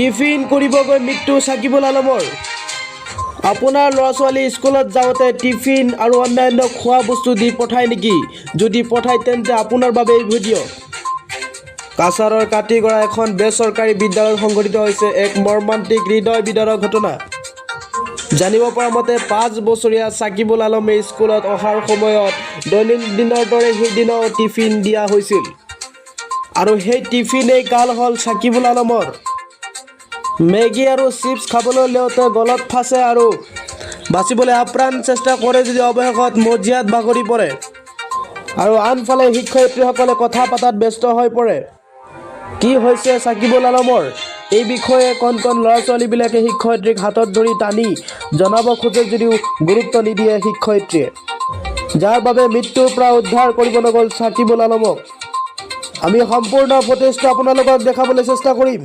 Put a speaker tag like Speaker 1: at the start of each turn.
Speaker 1: Tiffin কৰিবগৈ মৃত্যু সাকিবুল আলমৰ। আপোনাৰ ল'ৰা ছোৱালী স্কুলত যাওঁতে টিফিন আৰু অন্যান্য খোৱা বস্তু দি পঠায় নেকি? যদি পঠায় তেন্তে আপোনাৰ বাবে এই ভিডিঅ'। কাছাৰৰ কাটিগড়া এখন বেচৰকাৰী বিদ্যালয়ত সংঘটিত হৈছে এক মৰ্মান্তিক হৃদয় বিদাৰক ঘটনা। জানিব পৰা মতে 5 বছৰীয়া সাকিবুল আলমে স্কুলত অহাৰ সময়ত দৈনন্দিনৰ দৰে সেইদিনাও টিফিন দিয়া হৈছিল আৰু সেই টিফিনেই কাল হ'ল সাকিবুল আলমৰ। মেগী আৰু চিপছ খাবলৈ লওঁতে গলত ফাঁচে আৰু বাচিবলৈ আপ্ৰাণ চেষ্টা কৰে যদি অৱশেষত মজিয়াত বাগৰি পৰে আৰু আনফালে শিক্ষয়িত্ৰীসকলে কথা পতাত ব্যস্ত হৈ পৰে। কি হৈছে সাকিবুল আলমৰ? এই বিষয়ে কণ ল'ৰা ছোৱালীবিলাকে শিক্ষয়িত্ৰীক হাতত ধৰি টানি জনাব খোজে যদিও গুৰুত্ব নিদিয়ে শিক্ষয়িত্ৰীয়ে, যাৰ বাবে মৃত্যুৰ পৰা উদ্ধাৰ কৰিব নগ'ল সাকিবুল আলমক। আমি সম্পূৰ্ণ ফুটেজটো আপোনালোকক দেখাবলৈ চেষ্টা কৰিম।